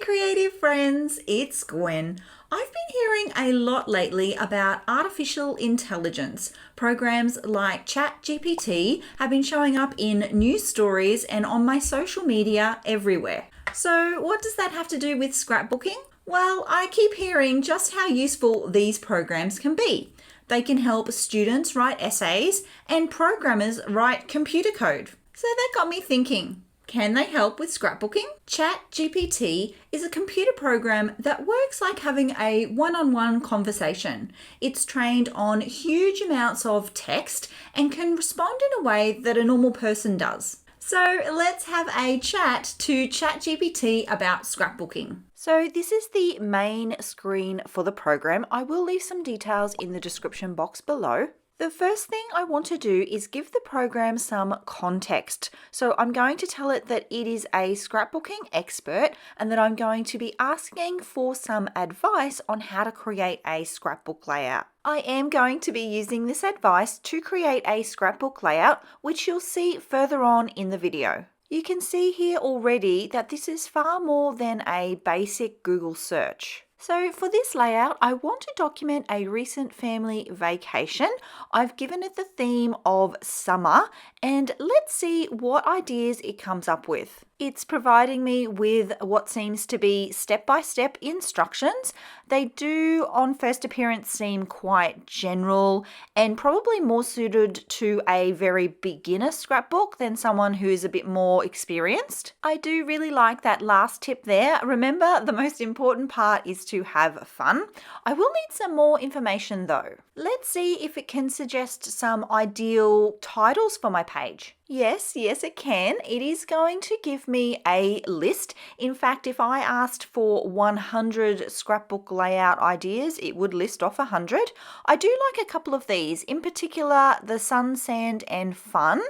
creative friends, it's Gwen. I've been hearing a lot lately about artificial intelligence. Programs like Chat GPT have been showing up in news stories and on my social media everywhere. So what does that have to do with scrapbooking? Well, I keep hearing just how useful these programs can be. They can help students write essays and programmers write computer code. So that got me thinking. Can they help with scrapbooking? Chat GPT is a computer program that works like having a one-on-one conversation. It's trained on huge amounts of text and can respond in a way that a normal person does. So let's have a chat to Chat GPT about scrapbooking. So this is the main screen for the program. I will leave some details in the description box below. The first thing I want to do is give the program some context. So I'm going to tell it that it is a scrapbooking expert and that I'm going to be asking for some advice on how to create a scrapbook layout. I am going to be using this advice to create a scrapbook layout, which you'll see further on in the video. You can see here already that this is far more than a basic Google search. So for this layout, I want to document a recent family vacation. I've given it the theme of summer, and let's see what ideas it comes up with. It's providing me with what seems to be step-by-step instructions. They do, on first appearance, seem quite general and probably more suited to a very beginner scrapbook than someone who's a bit more experienced. I do really like that last tip there. Remember, the most important part is to have fun. I will need some more information though. Let's see if it can suggest some ideal titles for my page. Yes, it can. It is going to give me a list. In fact, if I asked for 100 scrapbook layout ideas, it would list off 100. I do like a couple of these, in particular the sun, sand, and fun.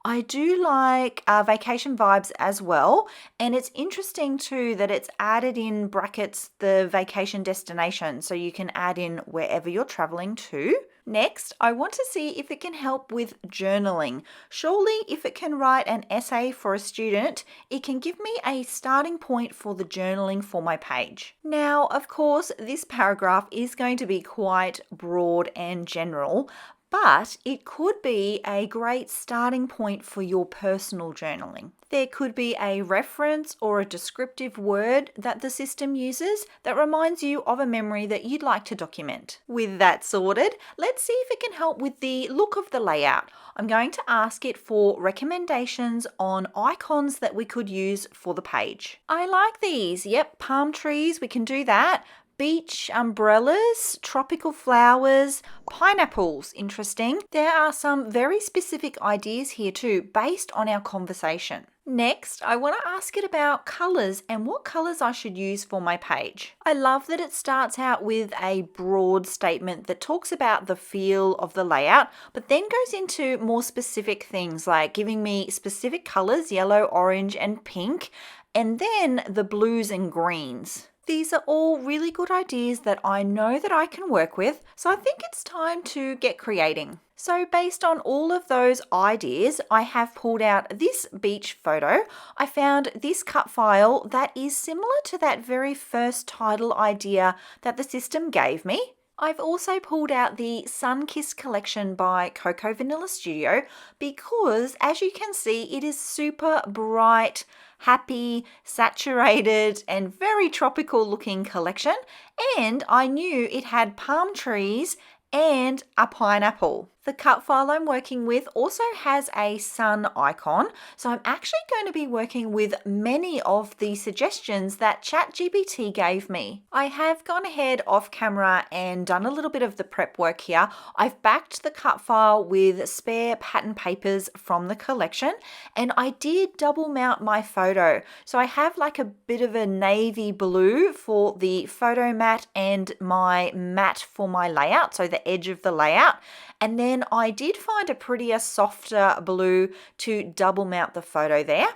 I do like vacation vibes as well, and it's interesting too that it's added in brackets the vacation destination, so you can add in wherever you're traveling to. Next, I want to see if it can help with journaling. Surely, if it can write an essay for a student, it can give me a starting point for the journaling for my page. Now, of course, this paragraph is going to be quite broad and general, but it could be a great starting point for your personal journaling. There could be a reference or a descriptive word that the system uses that reminds you of a memory that you'd like to document. With that sorted, let's see if it can help with the look of the layout. I'm going to ask it for recommendations on icons that we could use for the page. I like these. Yep, palm trees, we can do that. Beach umbrellas, tropical flowers, pineapples, interesting. There are some very specific ideas here too, based on our conversation. Next, I want to ask it about colours and what colours I should use for my page. I love that it starts out with a broad statement that talks about the feel of the layout, but then goes into more specific things like giving me specific colours, yellow, orange, and pink, and then the blues and greens. These are all really good ideas that I know that I can work with, so I think it's time to get creating. So based on all of those ideas, I have pulled out this beach photo. I found this cut file that is similar to that very first title idea that the system gave me. I've also pulled out the Sun-Kissed collection by Coco Vanilla Studio because, as you can see, it is super bright, happy, saturated, and very tropical looking collection. And I knew it had palm trees and a pineapple. The cut file I'm working with also has a sun icon, so I'm actually going to be working with many of the suggestions that ChatGPT gave me. I have gone ahead off camera and done a little bit of the prep work here. I've backed the cut file with spare pattern papers from the collection, and I did double mount my photo. So I have like a bit of a navy blue for the photo mat and my mat for my layout, so the edge of the layout. And then I did find a prettier, softer blue to double mount the photo there.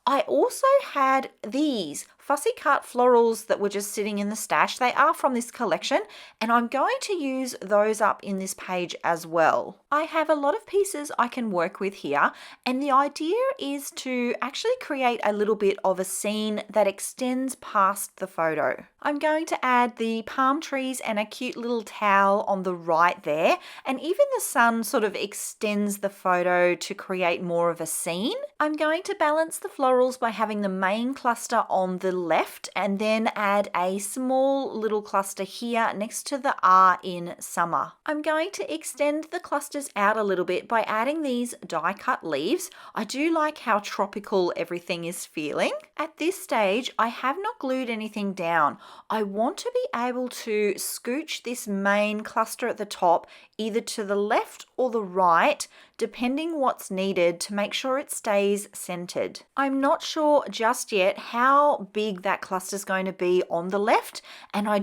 I also had these fussy cut florals that were just sitting in the stash. They are from this collection, and I'm going to use those up in this page as well. I have a lot of pieces I can work with here, and the idea is to actually create a little bit of a scene that extends past the photo. I'm going to add the palm trees and a cute little towel on the right there, and even the sun sort of extends the photo to create more of a scene. I'm going to balance the florals by having the main cluster on the left and then add a small little cluster here next to the R in summer. I'm going to extend the clusters out a little bit by adding these die cut leaves. I do like how tropical everything is feeling. At this stage, I have not glued anything down. I want to be able to scooch this main cluster at the top either to the left or the right, depending what's needed to make sure it stays centered. I'm not sure just yet how big that cluster is going to be on the left, and I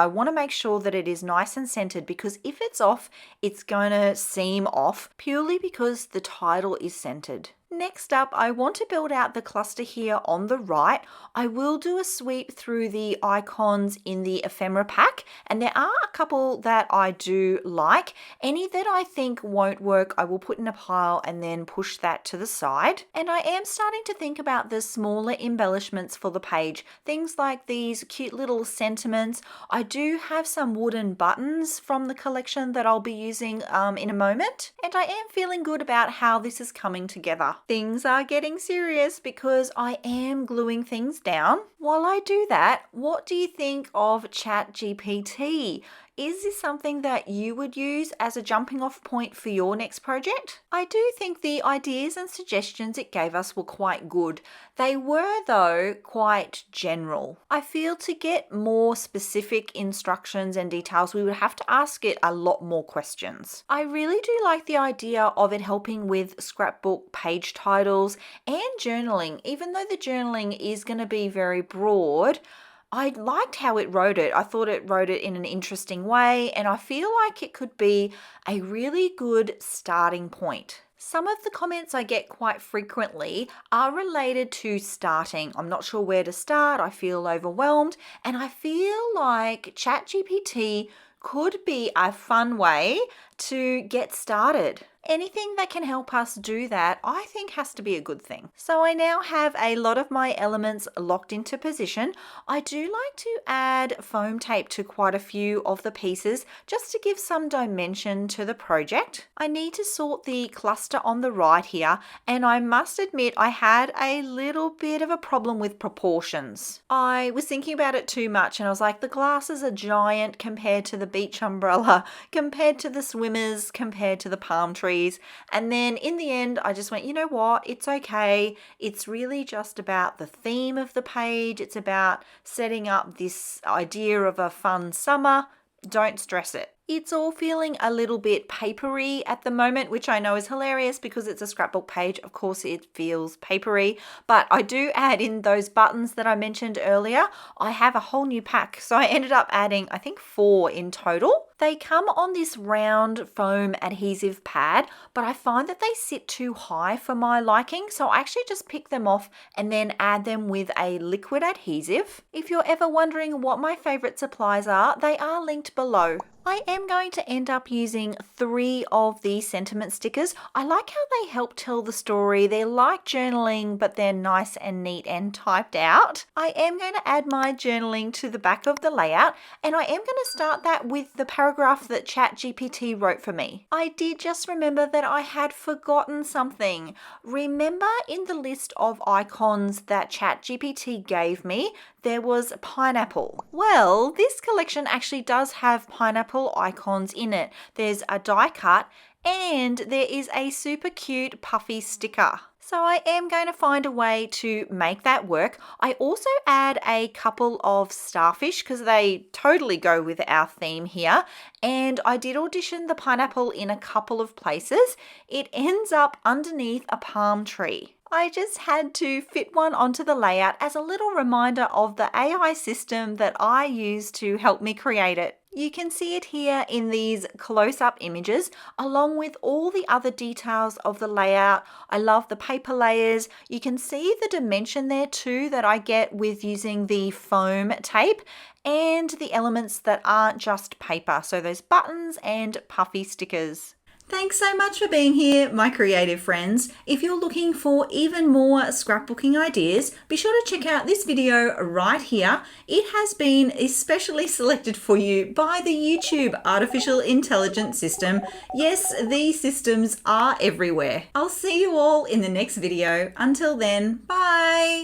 want to make sure that it is nice and centered, because if it's off, it's going to seem off purely because the title is centered. Next up, I want to build out the cluster here on the right. I will do a sweep through the icons in the ephemera pack, and there are a couple that I do like. Any that I think won't work, I will put in a pile and then push that to the side. And I am starting to think about the smaller embellishments for the page, things like these cute little sentiments. I do have some wooden buttons from the collection that I'll be using in a moment, and I am feeling good about how this is coming together. Things are getting serious because I am gluing things down. While I do that, what do you think of Chat GPT? Is this something that you would use as a jumping off point for your next project? I do think the ideas and suggestions it gave us were quite good. They were, though, quite general. I feel to get more specific instructions and details, we would have to ask it a lot more questions. I really do like the idea of it helping with scrapbook page titles and journaling. Even though the journaling is going to be very broad, I liked how it wrote it. I thought it wrote it in an interesting way, and I feel like it could be a really good starting point. Some of the comments I get quite frequently are related to starting. I'm not sure where to start. I feel overwhelmed, and I feel like ChatGPT could be a fun way to get started. Anything that can help us do that, I think, has to be a good thing. So I now have a lot of my elements locked into position. I do like to add foam tape to quite a few of the pieces just to give some dimension to the project. I need to sort the cluster on the right here, and I must admit I had a little bit of a problem with proportions. I was thinking about it too much, and I was like, the glasses are giant compared to the beach umbrella, compared to the swimmers, compared to the palm trees. And then in the end, I just went, you know what? It's okay. It's really just about the theme of the page. It's about setting up this idea of a fun summer. Don't stress it. It's all feeling a little bit papery at the moment, which I know is hilarious because it's a scrapbook page. Of course, it feels papery, but I do add in those buttons that I mentioned earlier. I have a whole new pack, so I ended up adding, I think, 4 in total. They come on this round foam adhesive pad, but I find that they sit too high for my liking, so I actually just pick them off and then add them with a liquid adhesive. If you're ever wondering what my favorite supplies are, they are linked below. I am going to end up using 3 of these sentiment stickers. I like how they help tell the story. They're like journaling, but they're nice and neat and typed out. I am going to add my journaling to the back of the layout, and I am going to start that with the paragraph that ChatGPT wrote for me. I did just remember that I had forgotten something. Remember in the list of icons that ChatGPT gave me, there was pineapple. Well, this collection actually does have pineapple icons in it. There's a die cut and there is a super cute puffy sticker. So I am going to find a way to make that work. I also add a couple of starfish because they totally go with our theme here. And I did audition the pineapple in a couple of places. It ends up underneath a palm tree. I just had to fit one onto the layout as a little reminder of the AI system that I use to help me create it. You can see it here in these close-up images, along with all the other details of the layout. I love the paper layers. You can see the dimension there too that I get with using the foam tape, and the elements that aren't just paper. So those buttons and puffy stickers. Thanks so much for being here, my creative friends. If you're looking for even more scrapbooking ideas, be sure to check out this video right here. It has been especially selected for you by the YouTube Artificial Intelligence System. Yes, these systems are everywhere. I'll see you all in the next video. Until then, bye!